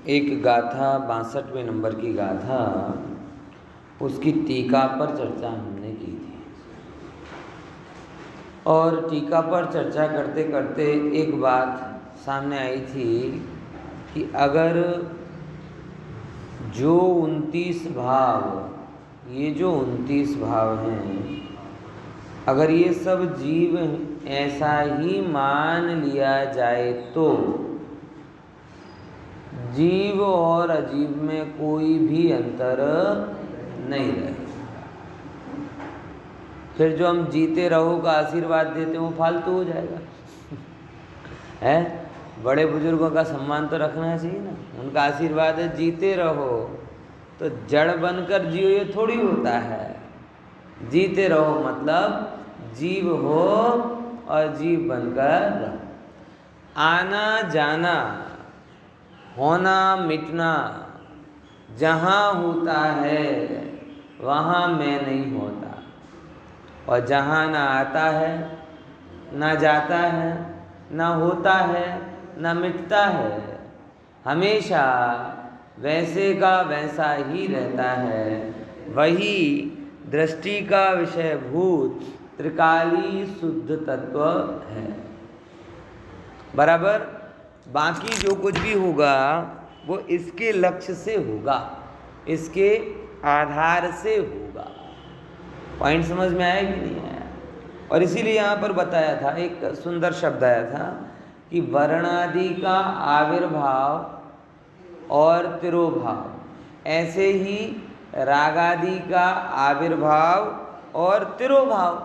एक गाथा 62वें नंबर की गाथा, उसकी टीका पर चर्चा हमने की थी। और टीका पर चर्चा करते करते एक बात सामने आई थी कि अगर जो 29 भाव, ये जो 29 भाव हैं, अगर ये सब जीव ऐसा ही मान लिया जाए तो जीव और अजीव में कोई भी अंतर नहीं रहेगा। फिर जो हम जीते रहो का आशीर्वाद देते हैं वो फालतू हो जाएगा। है, बड़े बुजुर्गों का सम्मान तो रखना चाहिए ना। उनका आशीर्वाद है जीते रहो, तो जड़ बनकर जियो ये थोड़ी होता है। जीते रहो मतलब जीव हो और जीव बनकर रहो। आना जाना, होना मिटना जहाँ होता है वहाँ मैं नहीं होता, और जहाँ ना आता है ना जाता है ना होता है ना मिटता है, हमेशा वैसे का वैसा ही रहता है। वही दृष्टि का विषयभूत त्रिकाली शुद्ध तत्व है। बराबर, बाकी जो कुछ भी होगा वो इसके लक्ष्य से होगा, इसके आधार से होगा। पॉइंट समझ में आया कि नहीं आया? और इसीलिए यहाँ पर बताया था, एक सुंदर शब्द आया था कि वर्णादि का आविर्भाव और तिरोभाव, ऐसे ही रागादि का आविर्भाव और तिरोभाव।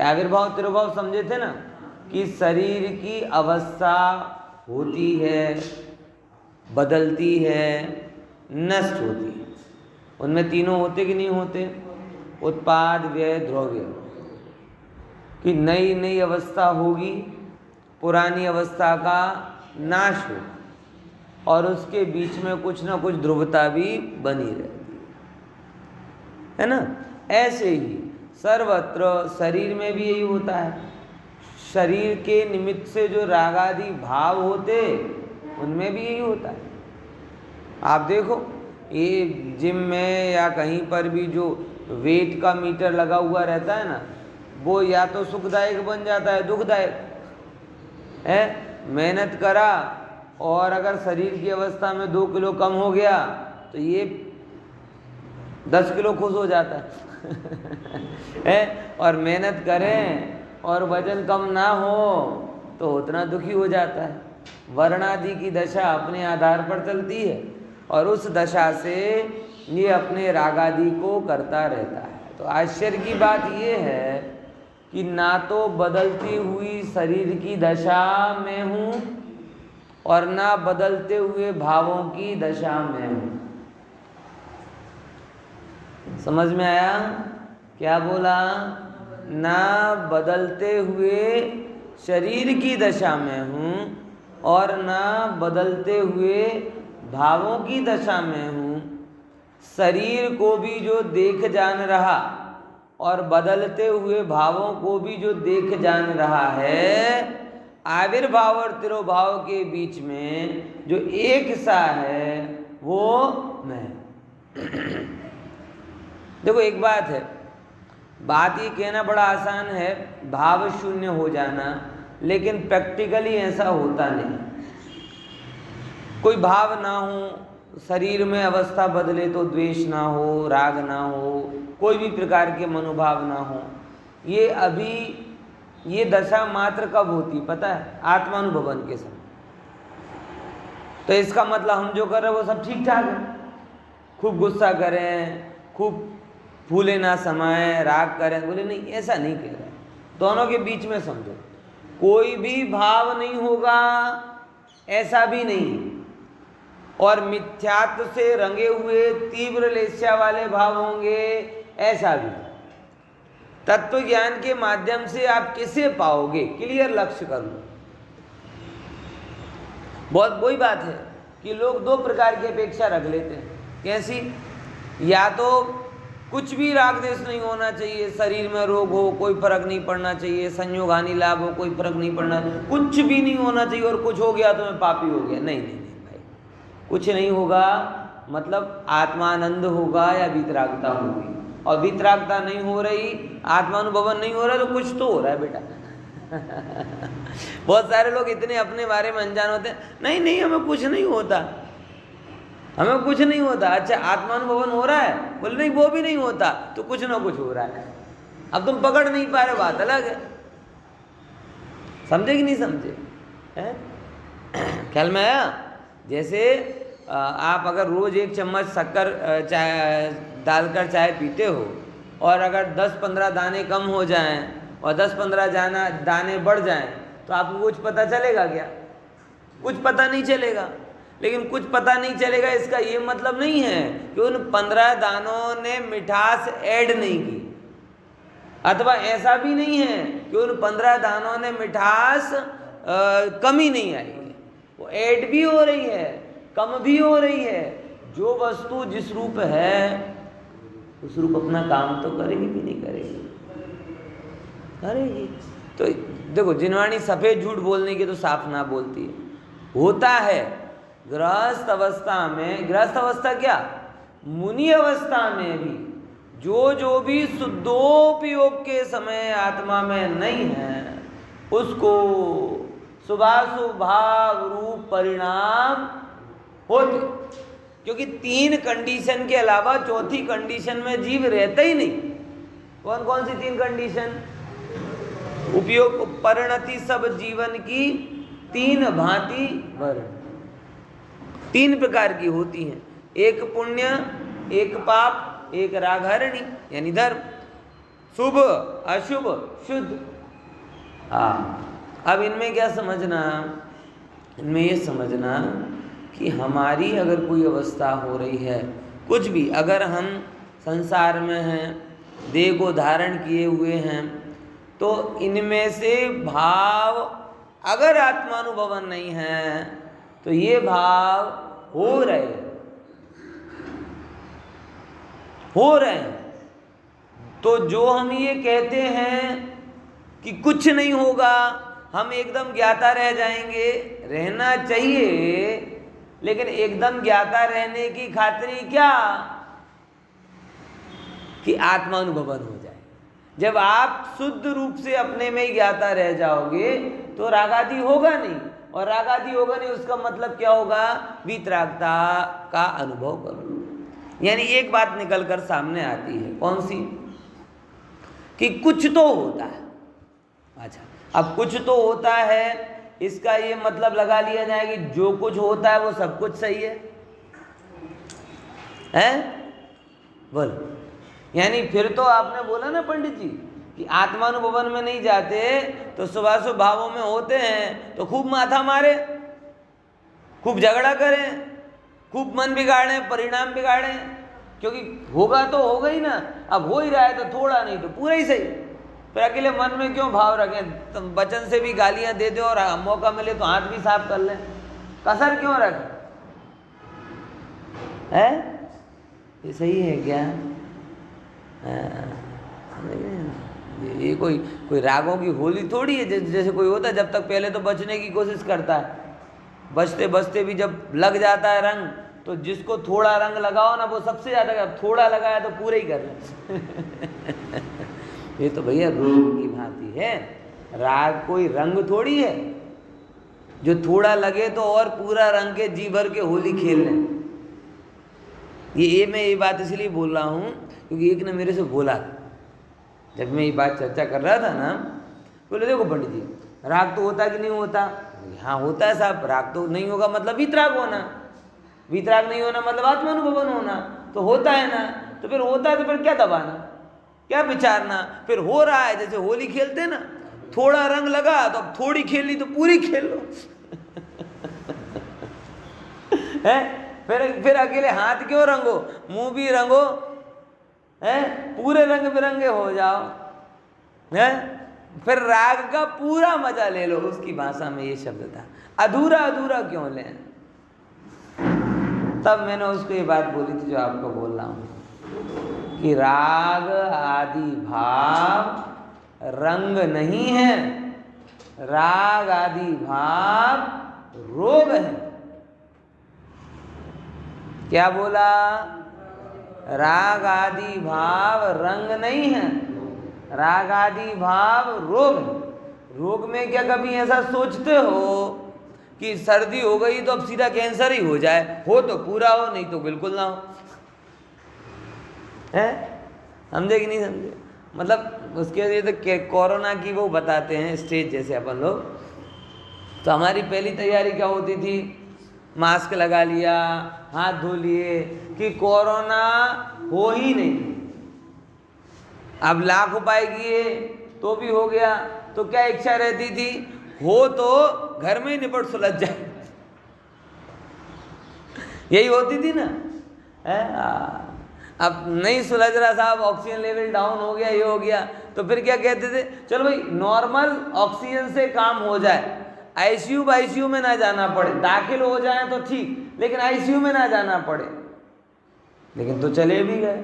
आविर्भाव तिरोभाव समझे थे ना, कि शरीर की अवस्था होती है, बदलती है, नष्ट होती है। उनमें तीनों होते कि नहीं होते? उत्पाद व्यय द्रव्य, कि नई नई अवस्था होगी, पुरानी अवस्था का नाश हो, और उसके बीच में कुछ ना कुछ ध्रुवता भी बनी रहती है ना। ऐसे ही सर्वत्र शरीर में भी यही होता है। शरीर के निमित्त से जो रागादि भाव होते, उनमें भी यही होता है। आप देखो, ये जिम में या कहीं पर भी जो वेट का मीटर लगा हुआ रहता है ना, वो या तो सुखदायक बन जाता है दुखदायक है। मेहनत करा और अगर शरीर की अवस्था में 2 किलो कम हो गया तो ये 10 किलो खुश हो जाता है। और मेहनत करें और वजन कम ना हो तो उतना दुखी हो जाता है। वर्णादि की दशा अपने आधार पर चलती है, और उस दशा से ये अपने रागादि को करता रहता है। तो आश्चर्य की बात ये है कि ना तो बदलती हुई शरीर की दशा में हूँ और ना बदलते हुए भावों की दशा में हूँ। समझ में आया क्या बोला? ना बदलते हुए शरीर की दशा में हूँ और ना बदलते हुए भावों की दशा में हूँ। शरीर को भी जो देख जान रहा और बदलते हुए भावों को भी जो देख जान रहा है, आविर्भाव और तिरोभाव के बीच में जो एक सा है वो मैं। देखो एक बात है, बात ये कहना बड़ा आसान है, भाव शून्य हो जाना, लेकिन प्रैक्टिकली ऐसा होता नहीं। कोई भाव ना हो, शरीर में अवस्था बदले तो द्वेष ना हो, राग ना हो, कोई भी प्रकार के मनोभाव ना हो। ये अभी ये दशा मात्र कब होती पता है? आत्मानुभवन के समय। तो इसका मतलब हम जो कर रहे हैं वो सब ठीक ठाक है। खूब गुस्सा करें, खूब फूले ना समाये, राग करें, बोले नहीं, ऐसा नहीं कह रहे। दोनों के बीच में समझो, कोई भी भाव नहीं होगा ऐसा भी नहीं, और मिथ्यात्व से रंगे हुए तीव्र लेस्या वाले भाव होंगे ऐसा भी। तत्व ज्ञान के माध्यम से आप किसे पाओगे? क्लियर लक्ष्य कर लो। बहुत वही बात है कि लोग 2 प्रकार की अपेक्षा रख लेते हैं। कैसी? या तो कुछ भी राग देश नहीं होना चाहिए, शरीर में रोग हो कोई फर्क नहीं पड़ना चाहिए, संयोग हानि लाभ हो कोई फर्क नहीं पड़ना, कुछ भी नहीं होना चाहिए, और कुछ हो गया तो मैं पापी हो गया। नहीं नहीं नहीं भाई, कुछ नहीं होगा मतलब आत्मानंद होगा या वीतरागता होगी, और वीतरागता नहीं हो रही, आत्मानुभवन नहीं हो रहा, तो कुछ तो हो रहा है बेटा। बहुत सारे लोग इतने अपने बारे में अनजान होते हैं, नहीं नहीं हमें कुछ नहीं होता, हमें कुछ नहीं होता। अच्छा आत्मानुभवन हो रहा है, बोले नहीं वो भी नहीं होता, तो कुछ ना कुछ हो रहा है। अब तुम पकड़ नहीं पा रहे, बात अलग है। समझे कि नहीं समझे? ख्याल में आया? जैसे आप अगर रोज 1 चम्मच शक्कर चाय डालकर चाय पीते हो, और अगर 10-15 दाने कम हो जाएं और 10-15 दाने बढ़ जाएं, तो आपको कुछ पता चलेगा क्या? कुछ पता नहीं चलेगा। लेकिन कुछ पता नहीं चलेगा इसका ये मतलब नहीं है कि उन 15 दानों ने मिठास ऐड नहीं की, अथवा ऐसा भी नहीं है कि उन 15 दानों ने मिठास कमी नहीं आई है। वो ऐड भी हो रही है, कम भी हो रही है। जो वस्तु जिस रूप है उस रूप अपना काम तो करेगी भी नहीं करेगी? करेगी। तो देखो जिनवाणी सफ़ेद झूठ बोलने की तो साफ ना बोलती है। होता है गृहस्थ अवस्था में, गृहस्थ अवस्था क्या, मुनि अवस्था में भी जो भी शुद्धोपयोग के समय आत्मा में नहीं है, उसको शुभाशुभ भाव रूप परिणाम होते। क्योंकि 3 कंडीशन के अलावा चौथी कंडीशन में जीव रहता ही नहीं। कौन कौन सी 3 कंडीशन? उपयोग परिणति सब जीवन की 3 भांति वर्ण 3 प्रकार की होती हैं। एक पुण्य, एक पाप, एक रागहरणी यानी धर्म, शुभ अशुभ शुद्ध। अब इनमें क्या समझना, इनमें ये समझना कि हमारी अगर कोई अवस्था हो रही है, कुछ भी, अगर हम संसार में हैं, देह को धारण किए हुए हैं, तो इनमें से भाव अगर आत्मानुभवन नहीं है तो ये भाव हो रहे हैं। तो जो हम ये कहते हैं कि कुछ नहीं होगा, हम एकदम ज्ञाता रह जाएंगे, रहना चाहिए, लेकिन एकदम ज्ञाता रहने की खातिर क्या कि आत्मानुभवन हो जाए। जब आप शुद्ध रूप से अपने में ही ज्ञाता रह जाओगे तो रागादि होगा नहीं, और रागादि होगा नहीं उसका मतलब क्या होगा, वीतरागता का अनुभव करो। यानी एक बात निकल कर सामने आती है, कौन सी, कि कुछ तो होता है। अच्छा, अब कुछ तो होता है, इसका ये मतलब लगा लिया जाए कि जो कुछ होता है वो सब कुछ सही है, बोलो। यानी फिर तो आपने बोला ना पंडित जी कि आत्मानुभवन में नहीं जाते तो शुभाशुभ भावों में होते हैं तो खूब माथा मारे, खूब झगड़ा करें, खूब मन बिगाड़ें, परिणाम बिगाड़ें, क्योंकि होगा तो होगा ही ना। अब हो ही रहा है तो थोड़ा नहीं तो पूरा ही सही। फिर अकेले मन में क्यों भाव रखें, तो वचन से भी गालियां दे दो और मौका मिले तो हाथ भी साफ कर लें, कसर क्यों रखें? है ये सही है क्या? ये कोई रागों की होली थोड़ी है। जैसे कोई होता है जब तक पहले तो बचने की कोशिश करता है, बचते बचते भी जब लग जाता है रंग, तो जिसको थोड़ा रंग लगाओ ना वो सबसे ज़्यादा, थोड़ा लगाया तो पूरे ही कर ले। ये तो भैया रोग की भांति है। राग कोई रंग थोड़ी है जो थोड़ा लगे तो और पूरा रंग के जी भर के होली खेल लें। मैं ये बात इसलिए बोल रहा हूँ क्योंकि एक ने मेरे से बोला, जब मैं ये बात चर्चा कर रहा था ना, बोले देखो पंडित जी, राग तो होता कि नहीं होता? हाँ होता है साहब, राग तो नहीं होगा मतलब वीतराग होना, वीतराग नहीं होना मतलब आत्मानुभवन होना, तो होता है ना। तो फिर होता है तो फिर क्या दबाना, क्या विचारना? फिर हो रहा है, जैसे होली खेलते हैं ना, थोड़ा रंग लगा तो अब थोड़ी खेल ली तो पूरी खेल लो। है फिर अकेले हाथ क्यों रंगो, मुंह भी रंगो, है पूरे रंग बिरंगे हो जाओ, है फिर राग का पूरा मजा ले लो। उसकी भाषा में ये शब्द था, अधूरा अधूरा क्यों लें। तब मैंने उसको ये बात बोली थी जो आपको बोल रहा हूँ कि राग आदि भाव रंग नहीं है, राग आदि भाव रोग है। क्या बोला? राग आदि भाव रंग नहीं है, राग आदि भाव रोग है। रोग में क्या कभी ऐसा सोचते हो कि सर्दी हो गई तो अब सीधा कैंसर ही हो जाए? हो तो पूरा हो, नहीं तो बिल्कुल ना हो। है, समझे कि नहीं समझे? मतलब उसके लिए तो कोरोना की वो बताते हैं स्टेज, जैसे अपन लोग, तो हमारी पहली तैयारी क्या होती थी? मास्क लगा लिया, हाथ धो लिए कि कोरोना हो ही नहीं। अब लाख उपाय किए तो भी हो गया, तो क्या इच्छा रहती थी? हो तो घर में ही निपट सुलझ जाए। यही होती थी ना। अब नहीं सुलझ रहा साहब, ऑक्सीजन लेवल डाउन हो गया, ये हो गया, तो फिर क्या कहते थे? चलो भाई नॉर्मल ऑक्सीजन से काम हो जाए, आईसीयू में ना जाना पड़े, दाखिल हो जाए तो ठीक, लेकिन आईसीयू में ना जाना पड़े। लेकिन तो चले भी गए,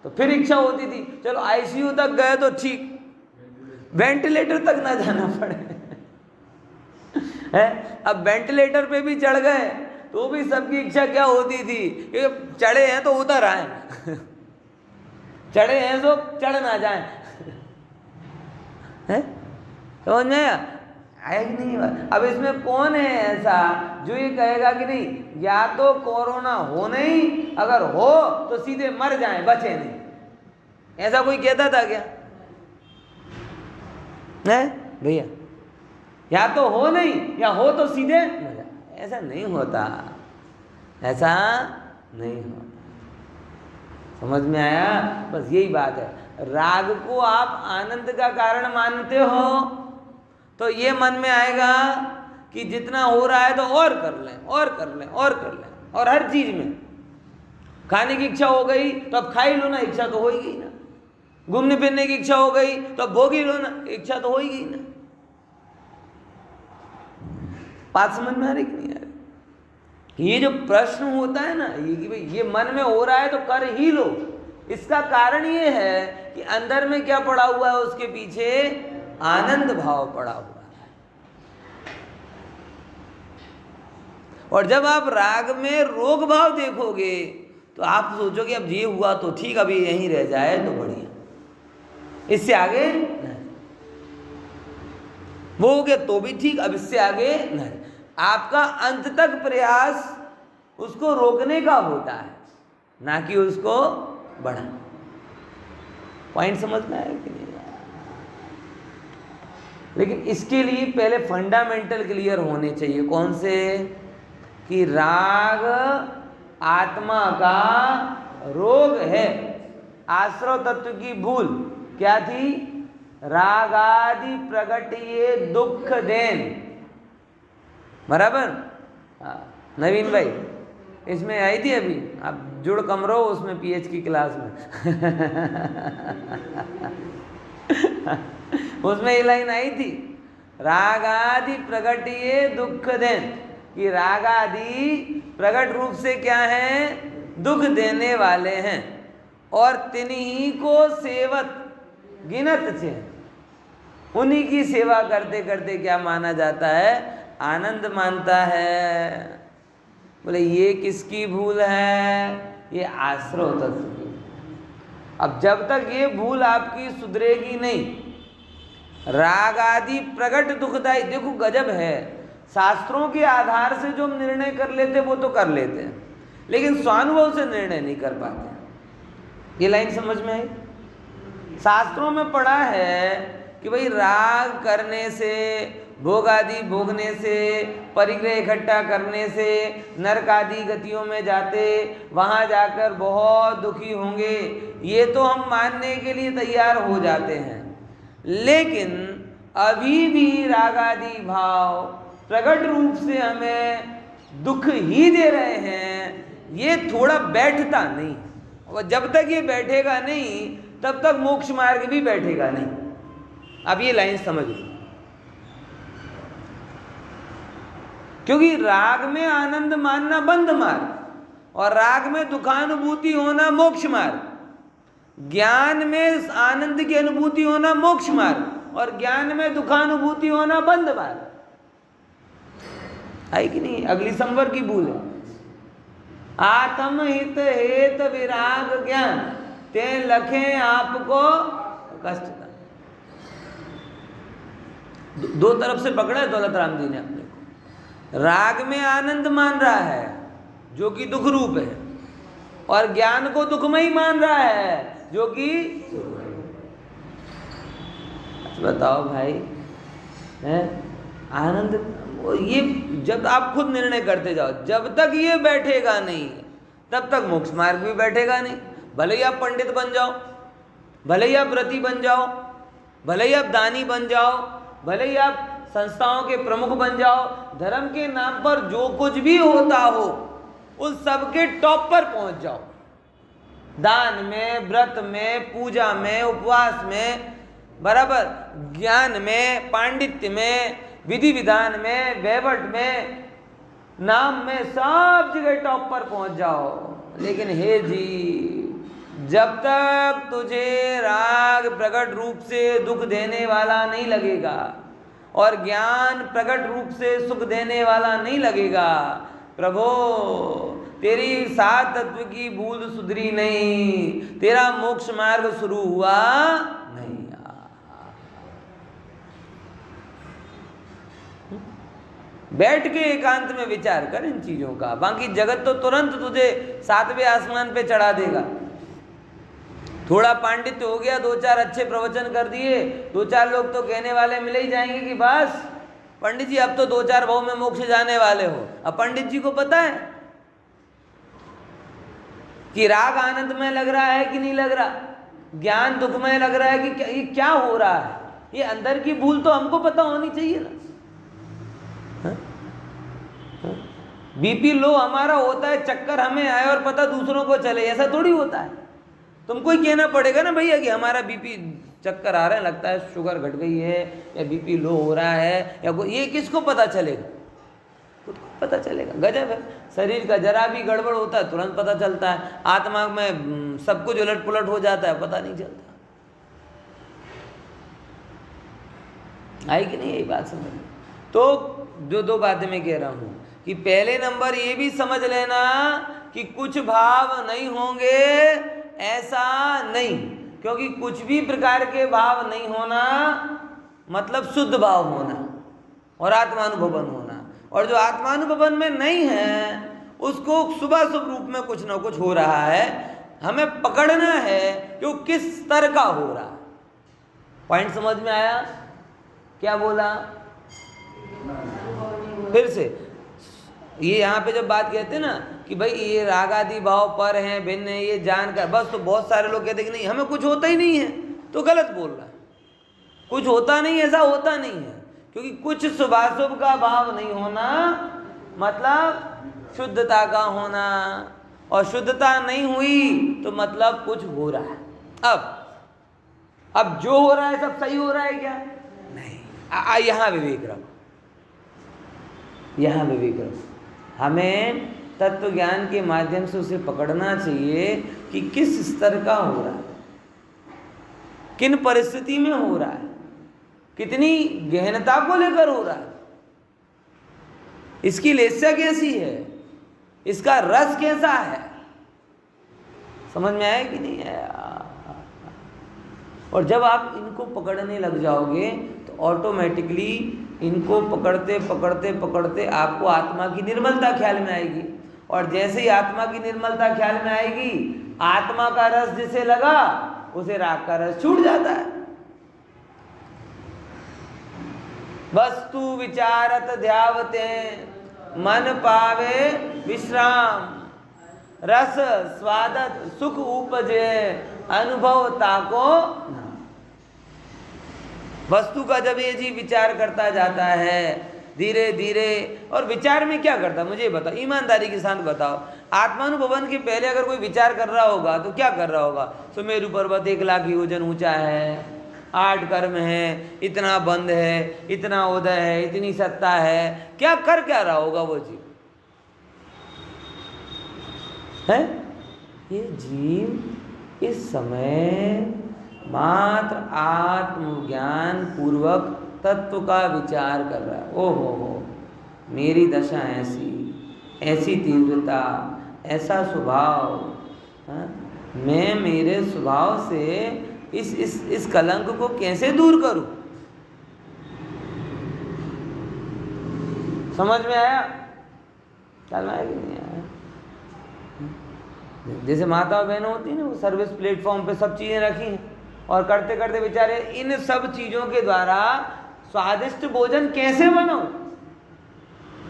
तो फिर इच्छा होती थी चलो आईसीयू तक गए तो ठीक, वेंटिलेटर तक ना जाना पड़े। है, अब वेंटिलेटर पे भी चढ़ गए तो भी सबकी इच्छा क्या होती थी कि चढ़े हैं तो उतर आए, चढ़े हैं तो चढ़ ना जाए। है, समझ में आया कि नहीं? अब इसमें कौन है ऐसा जो ये कहेगा कि नहीं या तो कोरोना हो नहीं, अगर हो तो सीधे मर जाएं, बचे नहीं? ऐसा कोई कहता था क्या? है भैया, या तो हो नहीं या हो तो सीधे मर जाए। ऐसा नहीं होता, ऐसा नहीं होता। समझ में आया? बस यही बात है। राग को आप आनंद का कारण मानते हो तो ये मन में आएगा कि जितना हो रहा है तो और कर लें, और कर लें, और कर लें। और हर चीज में खाने की इच्छा हो गई तो अब खा ही लो ना, इच्छा तो हो ही गई ना। घूमने फिरने की इच्छा हो गई तो अब भोग ही लो ना, इच्छा तो हो ही गई ना। बात समझ में आ रही कि नहीं आ रही? ये जो प्रश्न होता है ना, ये कि भाई ये मन में हो रहा है तो कर ही लो, इसका कारण ये है कि अंदर में क्या पड़ा हुआ है? उसके पीछे आनंद भाव पड़ा हुआ है। और जब आप राग में रोग भाव देखोगे तो आप सोचोगे अब ये हुआ तो ठीक, अभी यहीं रह जाए तो बढ़िया, इससे आगे नहीं, वो हो गया तो भी ठीक, अब इससे आगे नहीं। आपका अंत तक प्रयास उसको रोकने का होता है, ना कि उसको बढ़ा। पॉइंट समझ में आया कि नहीं? लेकिन इसके लिए पहले फंडामेंटल क्लियर होने चाहिए। कौन से? कि राग आत्मा का रोग है। आश्रव तत्व की भूल क्या थी? रागादि प्रगट ये दुख देन। बराबर? नवीन भाई इसमें आई थी अभी, आप जुड़ कम रहो उसमें पीएच की क्लास में। उसमें ये लाइन आई थी, रागादि प्रगट ये दुख देन, कि रागादि प्रगट रूप से क्या है? दुख देने वाले हैं। और तिन्हीं को सेवत गिनत छे, उन्हीं की सेवा करते करते क्या माना जाता है? आनंद मानता है। बोले ये किसकी भूल है? ये आश्रव तत्व की। अब जब तक ये भूल आपकी सुधरेगी नहीं, राग आदि प्रगट दुखदाई, देखो गजब है, शास्त्रों के आधार से जो हम निर्णय कर लेते वो तो कर लेते हैं, लेकिन स्वानुभव से निर्णय नहीं कर पाते। ये लाइन समझ में आई? शास्त्रों में पढ़ा है कि भाई राग करने से, भोग आदि भोगने से, परिग्रह इकट्ठा करने से, नरक आदि गतियों में जाते, वहाँ जाकर बहुत दुखी होंगे, ये तो हम मानने के लिए तैयार हो जाते हैं। लेकिन अभी भी राग आदि भाव प्रकट रूप से हमें दुख ही दे रहे हैं, ये थोड़ा बैठता नहीं। और जब तक ये बैठेगा नहीं तब तक मोक्ष मार्ग भी बैठेगा नहीं। अब ये लाइन समझ लो, क्योंकि राग में आनंद मानना बंध मार्ग और राग में दुखानुभूति होना मोक्ष मार्ग, ज्ञान में आनंद की अनुभूति होना मोक्ष मार्ग और ज्ञान में दुखानुभूति होना बंध मार्ग। आई कि नहीं? अगली संवर की भूल है। आत्महित हेत विराग ज्ञान ते लखे आपको कष्ट था। दो तरफ से पकड़ा है दौलत राम जी ने अपने को। राग में आनंद मान रहा है जो कि दुख रूप है, और ज्ञान को दुखमय मान रहा है जो कि बताओ भाई है आनंद। ये जब आप खुद निर्णय करते जाओ, जब तक ये बैठेगा नहीं तब तक मोक्ष मार्ग भी बैठेगा नहीं। भले ही आप पंडित बन जाओ, भले ही आप व्रती बन जाओ, भले ही आप दानी बन जाओ, भले ही आप संस्थाओं के प्रमुख बन जाओ, धर्म के नाम पर जो कुछ भी होता हो उस सबके टॉप पर पहुंच जाओ। दान में, व्रत में, पूजा में, उपवास में, बराबर ज्ञान में, पांडित्य में, विधि विधान में, वैवट में, नाम में, सब जगह टॉप पर पहुंच जाओ। लेकिन हे जी, जब तक तुझे राग प्रकट रूप से दुख देने वाला नहीं लगेगा और ज्ञान प्रकट रूप से सुख देने वाला नहीं लगेगा, प्रभो तेरी सात तत्व की बूंद सुधरी नहीं, तेरा मोक्ष मार्ग शुरू हुआ नहीं। बैठ के एकांत में विचार कर इन चीजों का, बाकी जगत तो तुरंत तुझे सातवें आसमान पे चढ़ा देगा। थोड़ा पांडित्य हो गया, दो चार अच्छे प्रवचन कर दिए, दो चार लोग तो कहने वाले मिले ही जाएंगे कि बस पंडित जी अब तो दो चार भाव में मोक्ष जाने वाले हो। अब पंडित जी को पता है कि राग आनंद में लग रहा है कि नहीं लग रहा, ज्ञान दुखमय लग रहा है कि ये क्या हो रहा है। ये अंदर की भूल तो हमको पता होनी चाहिए ना। बीपी लो हमारा होता है, चक्कर हमें आए और पता दूसरों को चले, ऐसा थोड़ी होता है। तुमको ही कहना पड़ेगा ना भैया कि हमारा बीपी चक्कर आ रहा है, लगता है शुगर घट गई है या बीपी लो हो रहा है, या ये किसको पता चलेगा? खुद को पता चलेगा। गजब है, शरीर का जरा भी गड़बड़ होता है तुरंत पता चलता है, आत्मा में सब कुछ उलट पुलट हो जाता है, पता नहीं चलता। आई कि नहीं यही बात समझ? तो जो दो बातें मैं कह रहा हूँ कि पहले नंबर ये भी समझ लेना कि कुछ भाव नहीं होंगे ऐसा नहीं, क्योंकि कुछ भी प्रकार के भाव नहीं होना मतलब शुद्ध भाव होना और आत्मानुभवन होना, और जो आत्मानुभवन में नहीं है उसको सुबह शुभ रूप में कुछ ना कुछ हो रहा है। हमें पकड़ना है कि वो किस स्तर का हो रहा है। पॉइंट समझ में आया? क्या बोला फिर से? ये यहाँ पे जब बात कहते हैं ना कि भाई ये राग आदि भाव पर हैं, भिन्न है, ये जानकर बस, तो बहुत सारे लोग कहते हैं कि नहीं हमें कुछ होता ही नहीं है, तो गलत बोल रहा है। कुछ होता नहीं, ऐसा होता नहीं है, क्योंकि कुछ शुभाशुभ का भाव नहीं होना मतलब शुद्धता का होना, और शुद्धता नहीं हुई तो मतलब कुछ हो रहा है। अब जो हो रहा है सब सही हो रहा है क्या? नहीं। यहाँ विवेक रखो, यहाँ विवेक रखो। हमें तत्व ज्ञान के माध्यम से उसे पकड़ना चाहिए कि किस स्तर का हो रहा है, किन परिस्थिति में हो रहा है, कितनी गहनता को लेकर हो रहा है, इसकी लेस्या कैसी है, इसका रस कैसा है। समझ में आया कि नहीं आया? और जब आप इनको पकड़ने लग जाओगे तो ऑटोमेटिकली इनको पकड़ते पकड़ते पकड़ते आपको आत्मा की निर्मलता ख्याल में आएगी, और जैसे ही आत्मा की निर्मलता ख्याल में आएगी, आत्मा का रस जिसे लगा उसे राग का रस छूट जाता है। वस्तु विचारत ध्यावते मन पावे विश्राम, रस स्वादत सुख उपजे अनुभव ताको। वस्तु का जब ये जी विचार करता जाता है धीरे धीरे, और विचार में क्या करता है मुझे बताओ, ईमानदारी के साथ बताओ। आत्मानुभवन के पहले अगर कोई विचार कर रहा होगा तो क्या कर रहा होगा? सुमेरु पर्वत 1 लाख योजन ऊंचा है, 8 कर्म है, इतना बंध है, इतना उदय है, इतनी सत्ता है, क्या कर क्या रहा होगा वो जीव? है ये जीव इस समय मात्र आत्मज्ञान पूर्वक तत्व का विचार कर रहा है। ओ हो, मेरी दशा ऐसी, ऐसी तीव्रता, ऐसा स्वभाव, हाँ? मैं मेरे स्वभाव से इस कलंक को कैसे दूर करूं? समझ में आया? ख्याल में आया कि नहीं आया? जैसे माता बहनें होती है ना, वो सर्विस प्लेटफॉर्म पे सब चीज़ें रखी हैं और करते करते बेचारे इन सब चीज़ों के द्वारा स्वादिष्ट भोजन कैसे बनाऊं?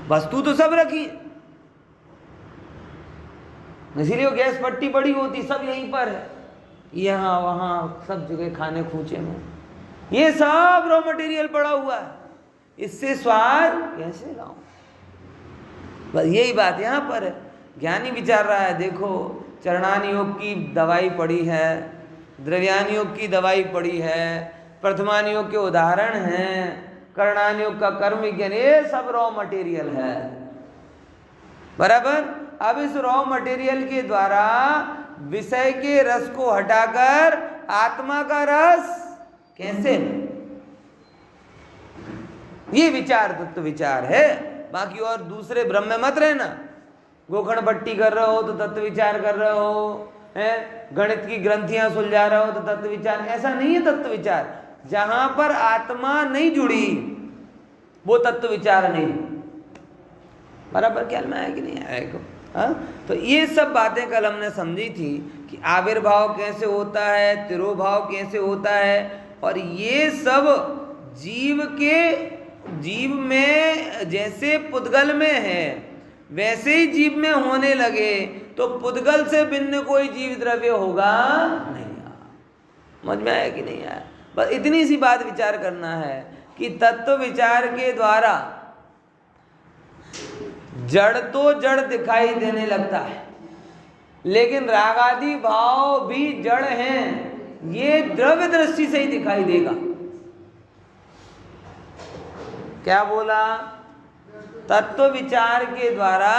वस्तु तो सब रखी है, इसीलिए वो गैस पट्टी पड़ी होती, सब यहीं पर है, यहाँ वहाँ सब जगह खाने खूंचे में ये सब रॉ मटेरियल पड़ा हुआ है, इससे स्वाद कैसे लाऊं? बस यही बात यहाँ पर है। ज्ञानी विचार रहा है, देखो चरणान योग की दवाई पड़ी है, द्रव्यान योग की दवाई पड़ी है, प्रथमान योग के उदाहरण हैं, करणान योग का कर्म विज्ञान, ये सब रॉ मटेरियल है, बराबर। अब इस रॉ मटेरियल के द्वारा विषय के रस को हटाकर आत्मा का रस कैसे, ये विचार तत्व विचार है। बाकी और दूसरे भ्रम में मत रहना, गोखण पट्टी कर रहे हो तो तत्व विचार कर रहे हो, है गणित की ग्रंथियां सुलझा रहे हो तो तत्व विचार, ऐसा नहीं है तत्व विचार। जहां पर आत्मा नहीं जुड़ी वो तत्व विचार नहीं, बराबर। ख्याल में आया कि नहीं आया? हाँ, तो ये सब बातें कल हमने समझी थी कि आविर्भाव कैसे होता है, तिरोभाव कैसे होता है, और ये सब जीव में जैसे पुद्गल में है वैसे ही जीव में होने लगे तो पुद्गल से भिन्न कोई जीव द्रव्य होगा नहीं। समझ में आया कि नहीं आया? बस इतनी सी बात विचार करना है कि तत्व विचार के द्वारा जड़ तो जड़ दिखाई देने लगता है, लेकिन रागादि भाव भी जड़ हैं, ये द्रव्य दृष्टि से ही दिखाई देगा। क्या बोला? तत्व विचार के द्वारा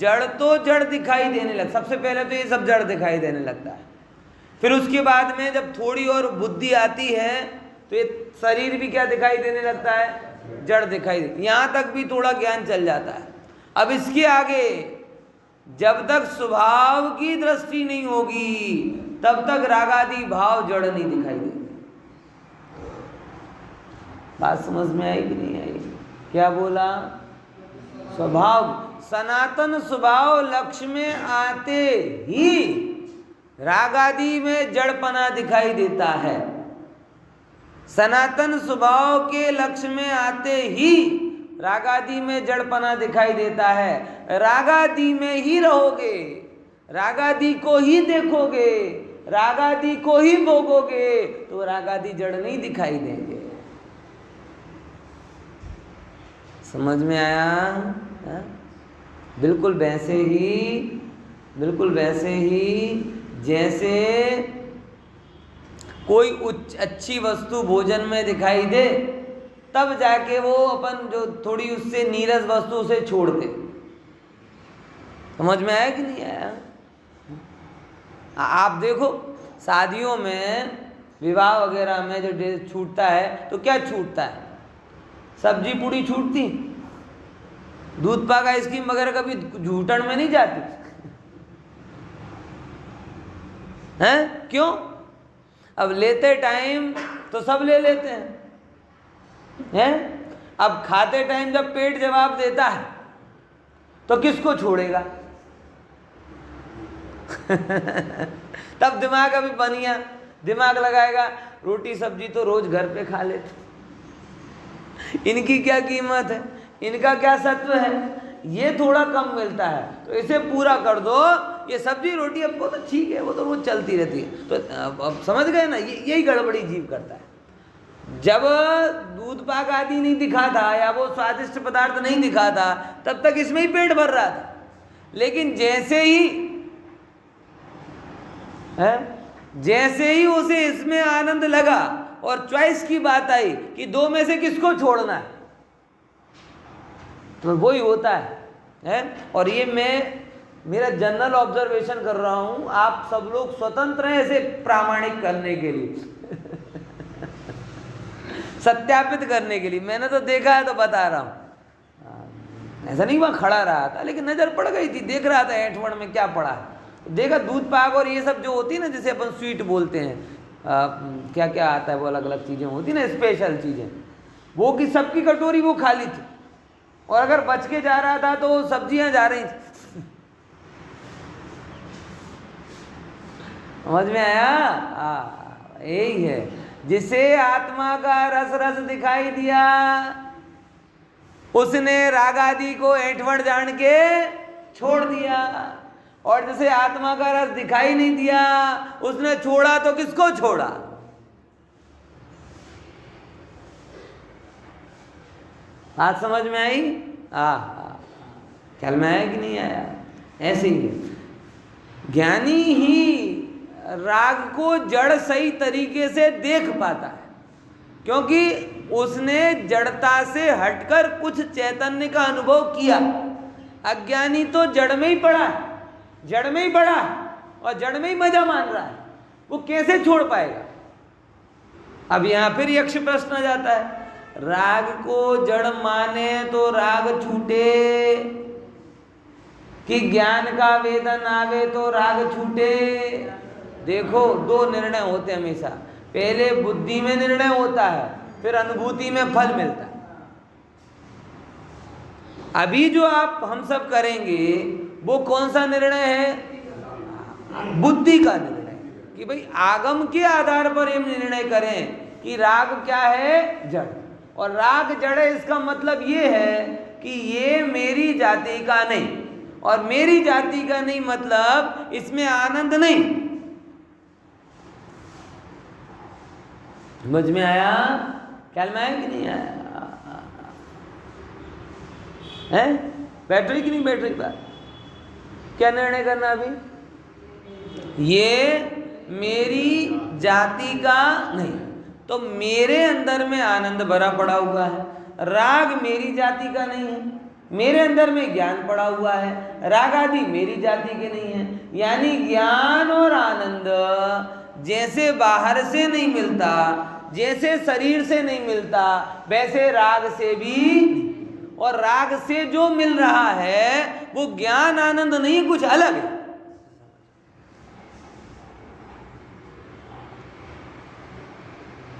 जड़ तो जड़ दिखाई देने लगता, सबसे पहले तो ये सब जड़ दिखाई देने लगता है, फिर उसके बाद में जब थोड़ी और बुद्धि आती है तो ये शरीर भी क्या दिखाई देने लगता है? जड़ दिखाई देती, यहाँ तक भी थोड़ा ज्ञान चल जाता है। अब इसके आगे जब तक स्वभाव की दृष्टि नहीं होगी तब तक रागादि भाव जड़ नहीं दिखाई देंगे। बात समझ में आई कि नहीं आई? क्या बोला? स्वभाव, सनातन स्वभाव लक्ष्य में आते ही रागादि में जड़पना दिखाई देता है। सनातन स्वभाव के लक्ष्य में आते ही रागादि में जड़पना दिखाई देता है। रागादि में ही रहोगे, रागादि को ही देखोगे, रागादि को ही भोगोगे तो रागादि जड़ नहीं दिखाई देंगे। समझ में आया? हा? बिल्कुल वैसे ही जैसे कोई अच्छी वस्तु भोजन में दिखाई दे तब जाके वो अपन जो थोड़ी उससे नीरस वस्तु उसे छोड़ दे। समझ में आया कि नहीं आया? आप देखो शादियों में, विवाह वगैरह में जो ड्रेस छूटता है तो क्या छूटता है? सब्जी पूड़ी छूटती, दूध पाक आइसक्रीम वगैरह कभी झूठन में नहीं जाती हैं? क्यों? अब लेते टाइम तो सब ले लेते हैं, अब खाते टाइम जब पेट जवाब देता है तो किसको छोड़ेगा? तब दिमाग अभी बनिया दिमाग लगाएगा, रोटी सब्जी तो रोज घर पे खा लेते, इनकी क्या कीमत है, इनका क्या सत्व है, ये थोड़ा कम मिलता है तो इसे पूरा कर दो, ये सब्जी रोटी अब तो ठीक है, वो तो रोज चलती रहती है। तो अब समझ गए ना, यही गड़बड़ी जीव करता है। जब दूध पाक आदि नहीं दिखा था या वो स्वादिष्ट पदार्थ नहीं दिखा था तब तक इसमें ही पेट भर रहा था, लेकिन जैसे ही उसे इसमें आनंद लगा और चॉइस की बात आई कि दो में से किसको छोड़ना है, तो वही होता है। और ये मैं मेरा जनरल ऑब्जर्वेशन कर रहा हूं, आप सब लोग स्वतंत्र हैं इसे प्रामाणिक करने के लिए सत्यापित करने के लिए। मैंने तो देखा है तो बता रहा हूं, ऐसा नहीं वहाँ खड़ा रहा था, लेकिन नज़र पड़ गई थी, देख रहा था ऐंठवण में क्या पड़ा है। देखा दूध पाक और ये सब जो होती है ना, जैसे अपन स्वीट बोलते हैं, क्या क्या आता है वो अलग अलग चीज़ें होती ना, स्पेशल चीज़ें, वो की सबकी कटोरी वो खाली थी, और अगर बच के जा रहा था तो सब्जियां जा रही थी। समझ में आया? यही है, जिसे आत्मा का रस रस दिखाई दिया उसने राग आदि को ऐंठवण जान के छोड़ दिया, और जिसे आत्मा का रस दिखाई नहीं दिया उसने छोड़ा तो किसको छोड़ा? बात समझ में आई? ख्याल में आया कि नहीं आया? ऐसे ही है, ज्ञानी ही राग को जड़ सही तरीके से देख पाता है, क्योंकि उसने जड़ता से हटकर कुछ चैतन्य का अनुभव किया। अज्ञानी तो जड़ में ही पड़ा है, जड़ में ही पड़ा है और जड़ में ही मजा मान रहा है, वो कैसे छोड़ पाएगा? अब यहां फिर यक्ष प्रश्न आ जाता है, राग को जड़ माने तो राग छूटे, कि ज्ञान का वेदन आवे तो राग छूटे। देखो दो निर्णय होते हैं हमेशा, पहले बुद्धि में निर्णय होता है, फिर अनुभूति में फल मिलता है। अभी जो आप हम सब करेंगे वो कौन सा निर्णय है? बुद्धि का निर्णय, कि भाई आगम के आधार पर हम निर्णय करें कि राग क्या है? जड़। और राग जड़ है, इसका मतलब ये है कि ये मेरी जाति का नहीं, और मेरी जाति का नहीं मतलब इसमें आनंद नहीं। समझ में आया? ख्याल में आया कि नहीं आया? है बैटरी की नहीं बैटरी बात? क्या निर्णय करना अभी? ये मेरी जाति का नहीं, तो मेरे अंदर में आनंद भरा पड़ा हुआ है। राग मेरी जाति का नहीं है, मेरे अंदर में ज्ञान पड़ा हुआ है, राग आदि मेरी जाति के नहीं है। यानी ज्ञान और आनंद जैसे बाहर से नहीं मिलता, जैसे शरीर से नहीं मिलता, वैसे राग से भी, और राग से जो मिल रहा है वो ज्ञान आनंद नहीं, कुछ अलग है।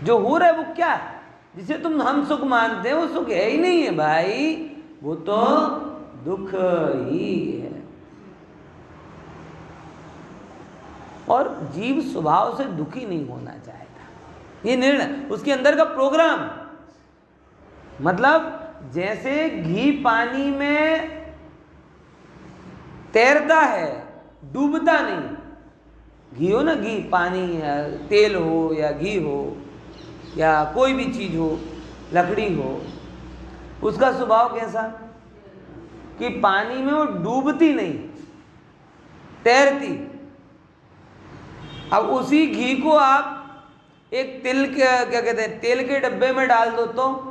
जो हो रहा है वो क्या है? जिसे तुम हम सुख मानते हैं वो सुख है ही नहीं है भाई, वो तो दुख ही है। और जीव स्वभाव से दुखी नहीं होना चाहता, ये निर्णय उसके अंदर का प्रोग्राम। मतलब जैसे घी पानी में तैरता है, डूबता नहीं। घी हो ना, घी पानी या तेल हो या घी हो या कोई भी चीज हो, लकड़ी हो, उसका स्वभाव कैसा? कि पानी में वो डूबती नहीं, तैरती। अब उसी घी को आप एक तिल के क्या कहते हैं, तेल के डब्बे में डाल दो तो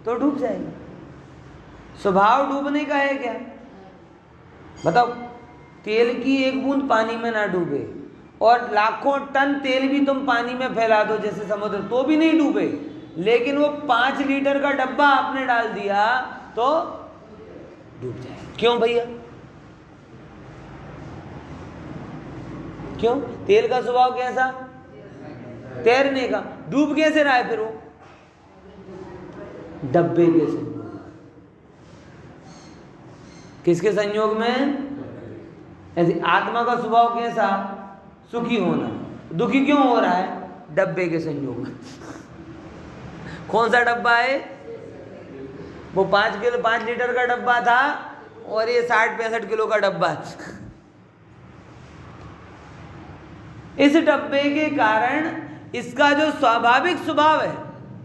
डूब जाएगा। स्वभाव डूबने का है क्या? बताओ, तेल की एक बूंद पानी में ना डूबे, और लाखों टन तेल भी तुम पानी में फैला दो जैसे समुद्र, तो भी नहीं डूबे। लेकिन वो 5 लीटर का डब्बा आपने डाल दिया तो डूब जाएगा। क्यों भैया? क्यों? तेल का स्वभाव कैसा? तैरने का। डूब कैसे रहा है फिर वो? डब्बे के संयोग। किसके संयोग में? ऐसे आत्मा का स्वभाव कैसा? सुखी होना। दुखी क्यों हो रहा है? डब्बे के संयोग में। कौन सा डब्बा है वो? 5 लीटर का डब्बा था और ये 60-65 किलो का डब्बा है। इस डब्बे के कारण इसका जो स्वाभाविक स्वभाव है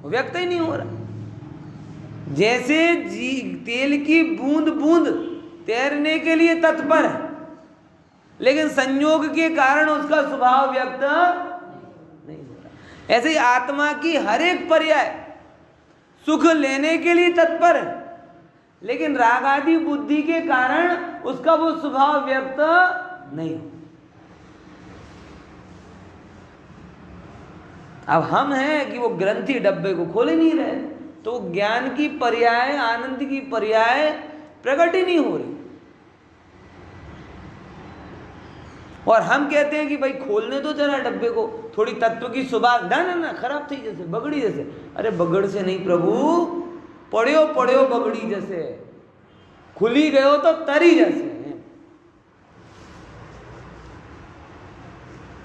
वो व्यक्त ही नहीं हो रहा। जैसे तेल की बूंद बूंद तैरने के लिए तत्पर है, लेकिन संयोग के कारण उसका स्वभाव व्यक्त नहीं हो रहा। ऐसे ही आत्मा की हर एक पर्याय सुख लेने के लिए तत्पर है, लेकिन राग आदि बुद्धि के कारण उसका वो स्वभाव व्यक्त नहीं हो। अब हम हैं कि वो ग्रंथि डब्बे को खोले नहीं रहे, तो ज्ञान की पर्याय, आनंद की पर्याय प्रकट ही नहीं हो रही। और हम कहते हैं कि भाई खोलने दो जरा डब्बे को, थोड़ी तत्व की सुबाग, ना खराब थी जैसे, बगड़ी जैसे। अरे बगड़ से नहीं प्रभु, पड़ियो पड़ियो बगड़ी जैसे, खुली गयो तो तरी जैसे।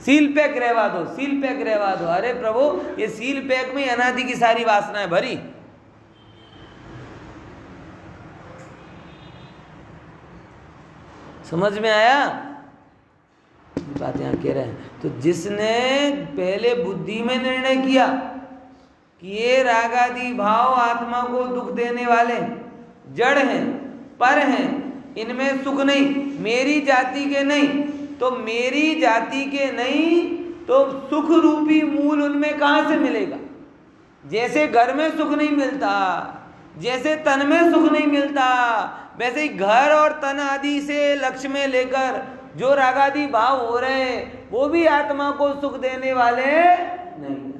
सील पैक रहवा दो, सील पैक रहवा दो। अरे प्रभु, ये सील पैक में अनादि की सारी वासनाएं भरी। समझ में आया बात यहां कह रहे हैं? तो जिसने पहले बुद्धि में निर्णय किया कि ये राग आदि भाव आत्मा को दुख देने वाले जड़ हैं, पर हैं, इनमें सुख नहीं, मेरी जाति के नहीं, तो मेरी जाति के नहीं तो सुख रूपी मूल उनमें कहां से मिलेगा? जैसे घर में सुख नहीं मिलता, जैसे तन में सुख नहीं मिलता, वैसे ही घर और तन आदि से लक्ष्य में लेकर जो रागादि भाव हो रहे हैं वो भी आत्मा को सुख देने वाले नहीं।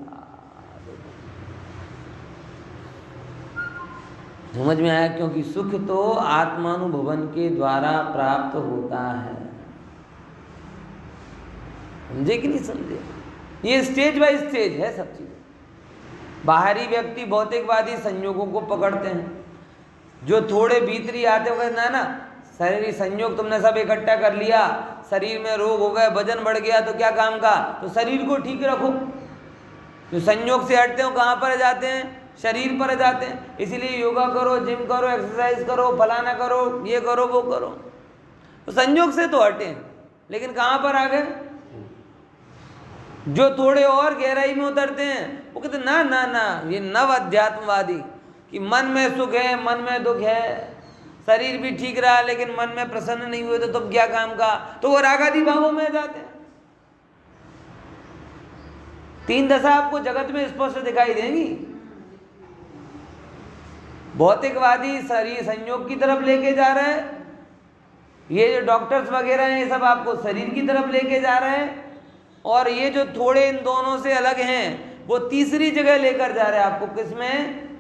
समझ में आया? क्योंकि सुख तो आत्मानुभवन के द्वारा प्राप्त होता है। समझे कि नहीं समझे? ये स्टेज बाय स्टेज है सब चीजें। बाहरी व्यक्ति भौतिकवादी संयोगों को पकड़ते हैं, जो थोड़े भीतरी आते हुए ना शरीर संयोग तुमने सब इकट्ठा कर लिया, शरीर में रोग हो गए, वजन बढ़ गया, तो क्या काम का? तो शरीर को ठीक रखो। जो संयोग से हटते हो कहाँ पर जाते हैं? शरीर पर जाते हैं। इसीलिए योगा करो, जिम करो, एक्सरसाइज करो, फलाना करो, ये करो, वो करो। तो संयोग से तो हटे, लेकिन कहाँ पर आ गए? जो थोड़े और गहराई में उतरते हैं वो कहते ना ना ना, ये नव अध्यात्मवादी कि मन में सुख है, मन में दुख है, शरीर भी ठीक रहा लेकिन मन में प्रसन्न नहीं हुए तो तुम क्या काम का? तो वो रागादि भावों में जाते हैं। तीन दशा आपको जगत में स्पष्ट दिखाई देंगी। भौतिकवादी शरीर संयोग की तरफ लेके जा रहे हैं, ये जो डॉक्टर्स वगैरह हैं ये सब आपको शरीर की तरफ लेके जा रहे हैं, और ये जो थोड़े इन दोनों से अलग हैं वो तीसरी जगह लेकर जा रहे हैं आपको। किसमें?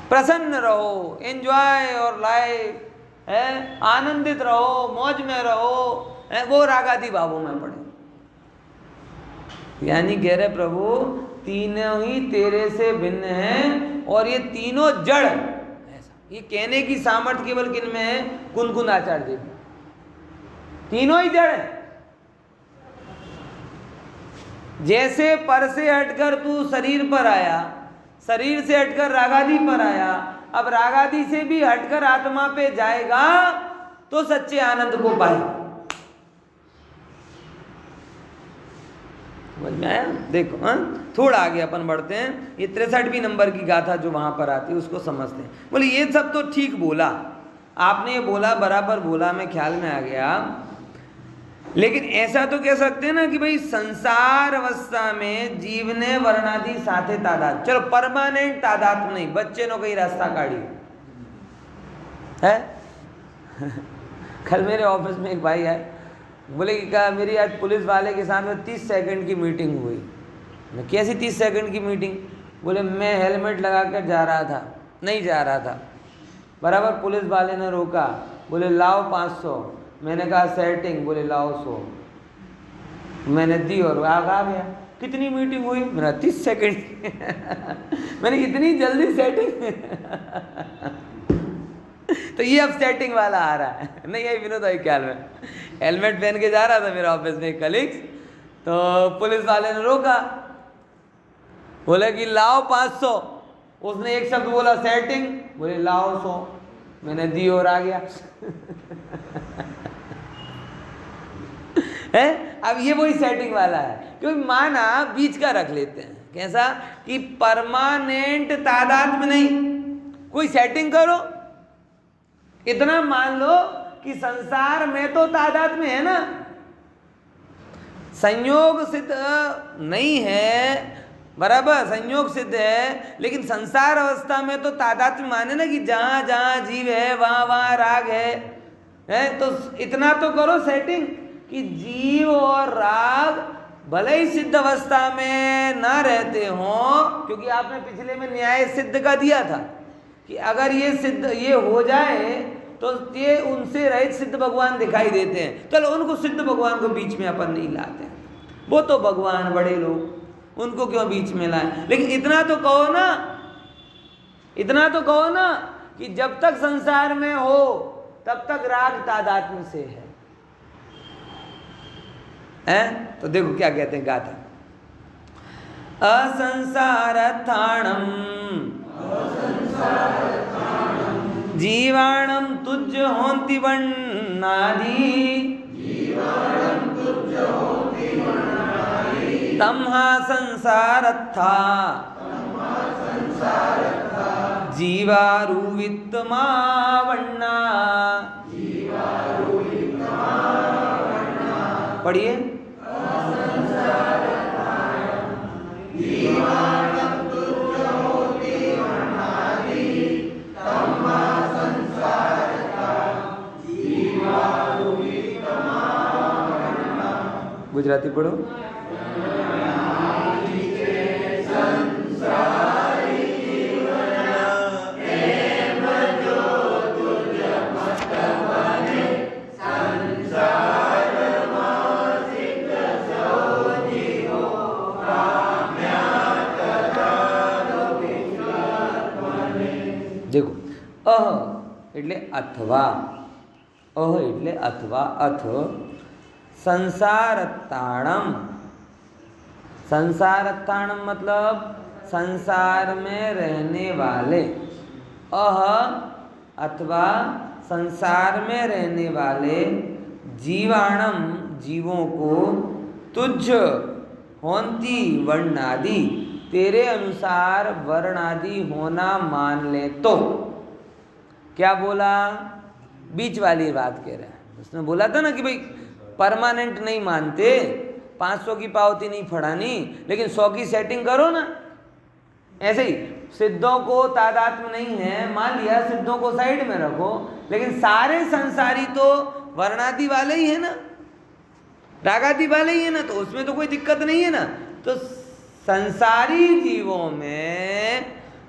प्रसन्न रहो, एंजॉय और लाइफ है, आनंदित रहो, मौज में रहो, है, वो रागादि भावों में पड़े। यानी कह रहे प्रभु तीनों ही तेरे से भिन्न हैं और ये तीनों जड़। ऐसा ये कहने की सामर्थ्य केवल किन में है? कुनकुन आचार्य देव। तीनों ही जड़ है। जैसे पर से हटकर तू शरीर पर आया, शरीर से हटकर रागादि पर आया, अब रागादि से भी हटकर आत्मा पे जाएगा तो सच्चे आनंद को पाए। समझ में आया? देखो थोड़ा आगे अपन बढ़ते हैं। ये 63वीं नंबर की गाथा जो वहां पर आती है उसको समझते हैं। बोले ये सब तो ठीक बोला आपने, ये बोला बराबर बोला, मैं ख्याल में आ गया, लेकिन ऐसा तो कह सकते हैं ना कि भाई संसार अवस्था में जीव ने वर्णादि साथे तादात, चलो परमानेंट तादात नहीं, बच्चे ने कहीं रास्ता काढ़ी है। कल मेरे ऑफिस में एक भाई आए, बोले कि क्या मेरी आज पुलिस वाले के साथ में 30 सेकंड की मीटिंग हुई। मैं कैसी 30 सेकंड की मीटिंग? बोले मैं हेलमेट लगा कर जा रहा था, नहीं जा रहा था, बराबर पुलिस वाले ने रोका, बोले लाओ 500, मैंने कहा सेटिंग, बोले लाओ 100, मैंने दी और आ गया। कितनी मीटिंग हुई? मेरा 30 सेकंड। मैंने इतनी जल्दी सेटिंग। तो ये अब सेटिंग वाला आ रहा है। नहीं है विनोद भाई ख्याल में, हेलमेट पहन के जा रहा था मेरे ऑफिस में कलीग्स, तो पुलिस वाले ने रोका, बोले कि लाओ 500, उसने एक शब्द बोला सेटिंग, बोले लाओ 100, मैंने दी और आ गया। है अब ये वही सेटिंग वाला है, क्योंकि माना बीच का रख लेते हैं। कैसा कि परमानेंट तादाद में नहीं, कोई सेटिंग करो, इतना मान लो कि संसार में तो तादाद में है ना, संयोग सिद्ध नहीं है, बराबर संयोग सिद्ध है, लेकिन संसार अवस्था में तो तादाद में माने ना कि जहां जहां जीव है वहां वहां राग है। तो इतना तो करो सेटिंग कि जीव और राग भले ही सिद्ध अवस्था में ना रहते हों, क्योंकि आपने पिछले में न्याय सिद्ध का दिया था कि अगर ये हो जाए तो ये उनसे रहित सिद्ध भगवान दिखाई देते हैं, चलो उनको सिद्ध भगवान को बीच में अपन नहीं लाते, वो तो भगवान बड़े लोग, उनको क्यों बीच में लाए। लेकिन इतना तो कहो ना कि जब तक संसार में हो तब तक राग तादात्म्य से है? तो देखो क्या कहते हैं गाथा, असंसारथाणम जीवाणम तुज होंति वन्नादि तम्हा संसारथा जीवारुवित्तमा वन्ना। पढ़िए, गुजराती पढ़ो। देखो, अह એટલે અથવા, અહ એટલે અથવા, અથ संसारत्ताणम, संसारत्ताणम मतलब संसार में रहने वाले, अह अथवा संसार में रहने वाले जीवाणम जीवों को तुझ होंती वर्णादि तेरे अनुसार वर्णादि होना मान ले तो। क्या बोला? बीच वाली बात कह रहा है। उसने बोला था ना कि भाई परमानेंट नहीं मानते, 500 की पावती नहीं फड़ानी, लेकिन 100 की सेटिंग करो ना। ऐसे ही सिद्धों को तादात्म्य नहीं है, मान लिया, सिद्धों को साइड में रखो, लेकिन सारे संसारी तो वर्णादि वाले ही है ना, रागादि वाले ही है ना, तो उसमें तो कोई दिक्कत नहीं है ना। तो संसारी जीवों में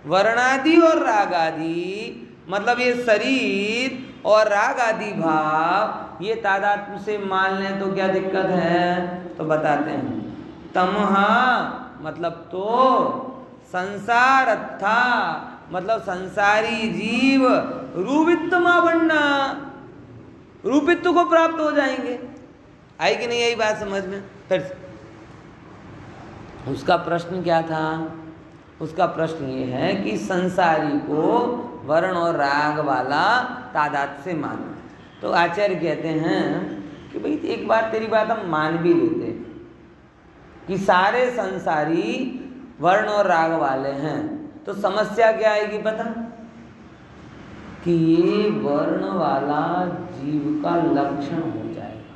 वर्णादि और रागादि मतलब ये शरीर और राग आदि भाव ये तादात्म्य से मान लें तो क्या दिक्कत है? तो बताते हैं, तमहा मतलब तो, संसारत्था मतलब संसारी जीव रूपित्तमा बनना, रूपित्व को प्राप्त हो जाएंगे। आई कि नहीं यही बात समझ में? उसका प्रश्न क्या था? उसका प्रश्न ये है कि संसारी को वर्ण और राग वाला तादात्म्य से मानना। तो आचार्य कहते हैं कि भाई एक बार तेरी बात हम मान भी लेते कि सारे संसारी वर्ण और राग वाले हैं, तो समस्या क्या आएगी पता? कि ये वर्ण वाला जीव का लक्षण हो जाएगा।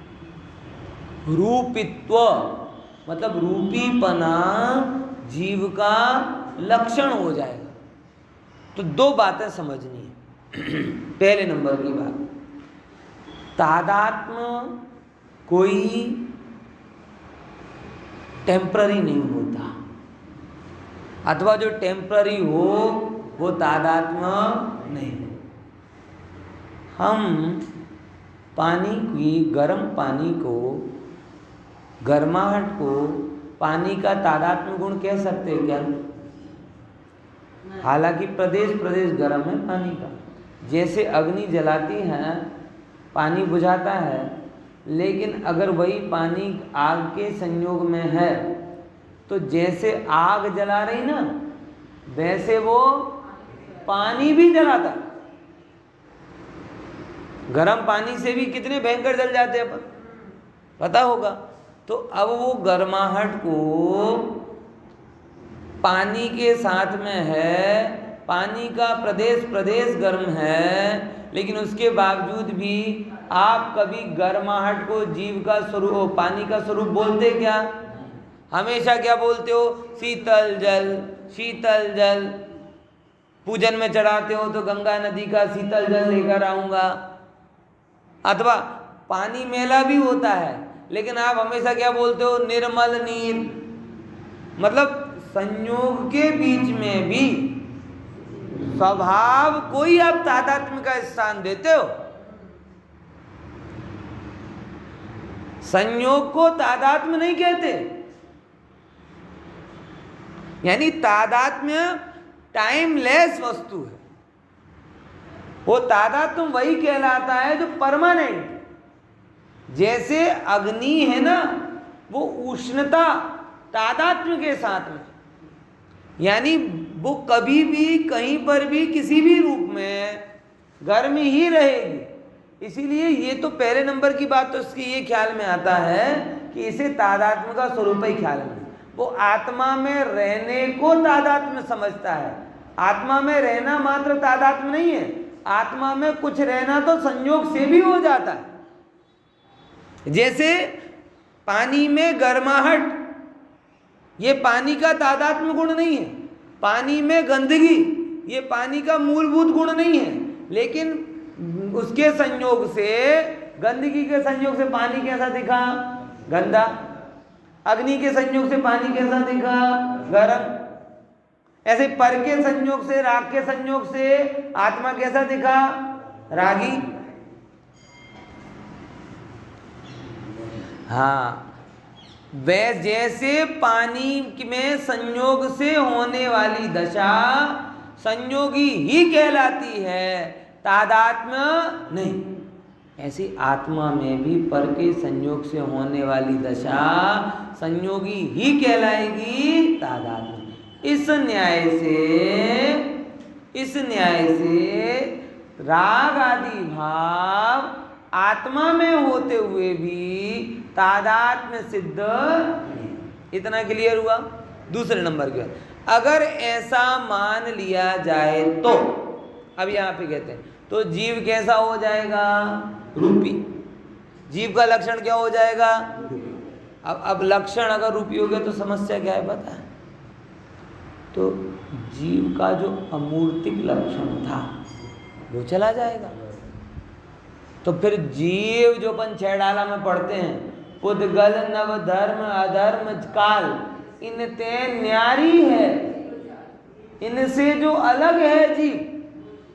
रूपित्व मतलब रूपीपना जीव का लक्षण हो जाएगा। तो दो बातें समझनी है। पहले नंबर की बात, तादात्म्य कोई टेम्पररी नहीं होता, अथवा जो टेम्पररी हो वो तादात्म्य नहीं। हम पानी की गर्म पानी को, गर्माहट को पानी का तादात्म्य गुण कह सकते हैं क्या? हालांकि प्रदेश प्रदेश गर्म है पानी का। जैसे अग्नि जलाती है, पानी बुझाता है, लेकिन अगर वही पानी आग के संयोग में है तो जैसे आग जला रही ना, वैसे वो पानी भी जलाता। गर्म पानी से भी कितने भयंकर जल जाते हैं अपन, पता होगा। तो अब वो गर्माहट को पानी के साथ में है, पानी का प्रदेश प्रदेश गर्म है, लेकिन उसके बावजूद भी आप कभी गर्माहट को जीव का स्वरूप, पानी का स्वरूप बोलते क्या? हमेशा क्या बोलते हो? शीतल जल, शीतल जल। पूजन में चढ़ाते हो तो गंगा नदी का शीतल जल लेकर आऊँगा। अथवा पानी मेला भी होता है, लेकिन आप हमेशा क्या बोलते हो, निर्मल नील। मतलब संयोग के बीच में भी स्वभाव को ही आप तादात्म्य का स्थान देते हो। संयोग को तादात्म्य नहीं कहते। यानी तादात्म्य टाइमलेस वस्तु है। वो तादात्म्य वही कहलाता है जो परमानेंट। जैसे अग्नि है ना, वो उष्णता तादात्म्य के साथ में, यानी वो कभी भी कहीं पर भी किसी भी रूप में गर्म ही रहेगी। इसीलिए ये तो पहले नंबर की बात तो इसकी ये ख्याल में आता है कि इसे तादात्म्य का स्वरूप ही ख्याल में, वो आत्मा में रहने को तादात्म्य समझता है। आत्मा में रहना मात्र तादात्म्य नहीं है, आत्मा में कुछ रहना तो संयोग से भी हो जाता है। जैसे पानी में गर्माहट, ये पानी का तादात्म्य गुण नहीं है। पानी में गंदगी, ये पानी का मूलभूत गुण नहीं है, लेकिन उसके संयोग से, गंदगी के संयोग से पानी कैसा दिखा, गंदा। अग्नि के संयोग से पानी कैसा दिखा, गरम। ऐसे पर के संयोग से, राग के संयोग से आत्मा कैसा दिखा, रागी। हाँ, वे जैसे पानी में संयोग से होने वाली दशा संयोगी ही कहलाती है, तादात्म्य नहीं। ऐसी आत्मा में भी पर के संयोग से होने वाली दशा संयोगी ही कहलाएगी, तादात्म्य। इस न्याय से राग आदि भाव आत्मा में होते हुए भी तादात्म्य सिद्ध नहीं। इतना क्लियर हुआ। दूसरे नंबर के, अगर ऐसा मान लिया जाए तो, अब यहाँ पे कहते हैं तो जीव कैसा हो जाएगा, रूपी। जीव का लक्षण क्या हो जाएगा, अब लक्षण अगर रूपी हो गया तो समस्या क्या है पता है? तो जीव का जो अमूर्तिक लक्षण था वो चला जाएगा। तो फिर जीव जो अपन 6 डाला में पढ़ते हैं, पुद्गल नव धर्म अधर्म काल इनते न्यारी है, इनसे जो अलग है जीव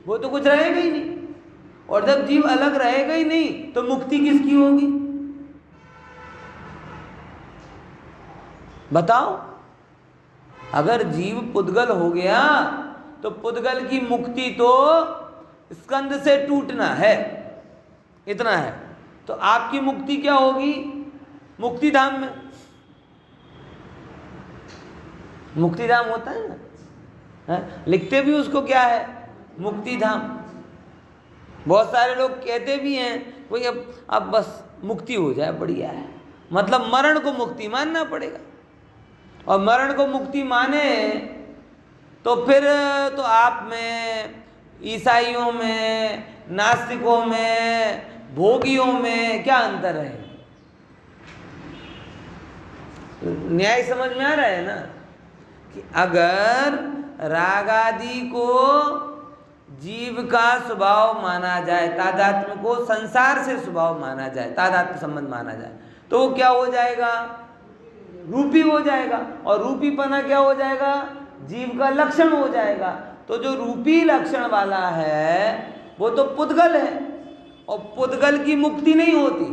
वो तो कुछ रहेगा ही नहीं। और जब जीव अलग रहेगा ही नहीं तो मुक्ति किसकी होगी बताओ? अगर जीव पुद्गल हो गया तो पुद्गल की मुक्ति तो स्कंद से टूटना है, इतना है। तो आपकी मुक्ति क्या होगी, मुक्ति धाम में। मुक्ति धाम होता है ना, है? लिखते भी उसको क्या है, मुक्ति धाम। बहुत सारे लोग कहते भी हैं कोई अब बस मुक्ति हो जाए बढ़िया है, मतलब मरण को मुक्ति मानना पड़ेगा। और मरण को मुक्ति माने तो फिर तो आप में, ईसाइयों में, नास्तिकों में, भोगियों में क्या अंतर है? न्याय समझ में आ रहा है ना कि अगर रागादि को जीव का स्वभाव माना जाए, तादात्म्य को संसार से स्वभाव माना जाए, तादात्म्य संबंध माना जाए, तो वो क्या हो जाएगा, रूपी हो जाएगा। और रूपीपना क्या हो जाएगा, जीव का लक्षण हो जाएगा। तो जो रूपी लक्षण वाला है वो तो पुद्गल है, और पुद्गल की मुक्ति नहीं होती,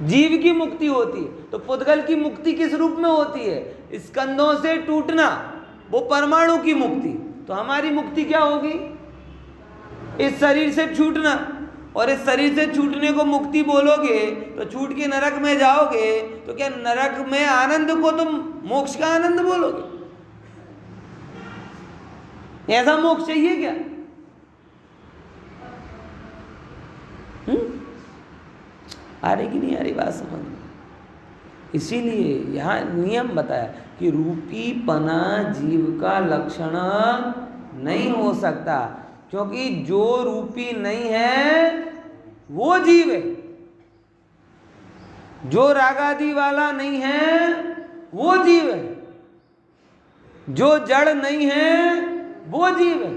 जीव की मुक्ति होती। तो पुद्गल की मुक्ति किस रूप में होती है, स्कंदों से टूटना, वो परमाणु की मुक्ति। तो हमारी मुक्ति क्या होगी, इस शरीर से छूटना। और इस शरीर से छूटने को मुक्ति बोलोगे तो छूट के नरक में जाओगे, तो क्या नरक में आनंद को तुम मोक्ष का आनंद बोलोगे? ऐसा मोक्ष चाहिए क्या? आ रही कि नहीं आ रही बात समझ में? इसीलिए यहाँ नियम बताया कि रूपीपना जीव का लक्षण नहीं हो सकता, क्योंकि जो रूपी नहीं है वो जीव है, जो रागादि वाला नहीं है वो जीव है, जो जड़ नहीं है वो जीव है।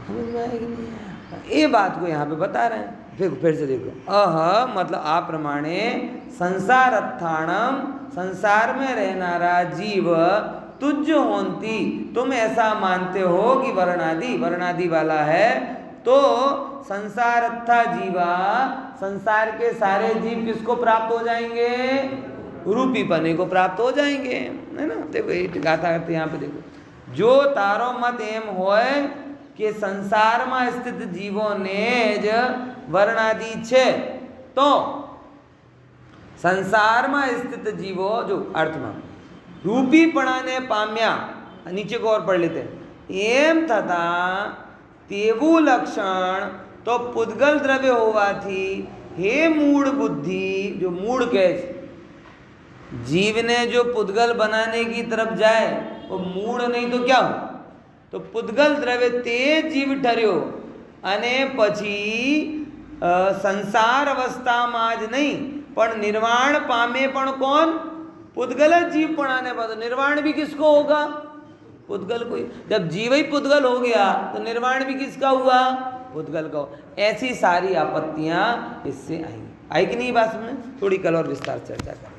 समझ में आएगी नहीं? ये बात को यहाँ पे बता रहे हैं। देखो फिर से देखो, अह मतलब आ प्रमाणे संसारत्थाणम संसार में रहनारा जीव तुझ होंती, तुम ऐसा मानते हो कि वर्णादि वाला है, तो संसारत्था जीवा संसार के सारे जीव किसको प्राप्त हो जाएंगे? रूपी पने को प्राप्त हो जाएंगे, है ना। देखो ये गाथा करते यहाँ पे देखो, जो तारो मत एम होय कि संसार में स्थित जीवों ने ज वर्णादि छे, तो संसार में स्थित जीवो जो अर्थ में रूपीपणा ने पाम्या, नीचे को और पढ़ लेते हैं, एम थता तेवु लक्षण तो पुद्गल द्रव्य होवाथी हे मूड बुद्धि, जो मूड के जीव ने जो पुद्गल बनाने की तरफ जाए वो मूड नहीं तो क्या हो, तो पुद्गल द्रव्य ते जीव ठर्यो अने पछी संसार अवस्था में ज नहीं पण निर्वाण पामे पण कौन? पुद्गल जीव पणाने पर, तो निर्वाण भी किसको होगा? पुद्गल को। जब जीव ही पुद्गल हो गया तो निर्वाण भी किसका हुआ? पुद्गल का। ऐसी सारी आपत्तियां इससे आएंगी। आई कि नहीं बात में? थोड़ी कल और विस्तार चर्चा करेंगे।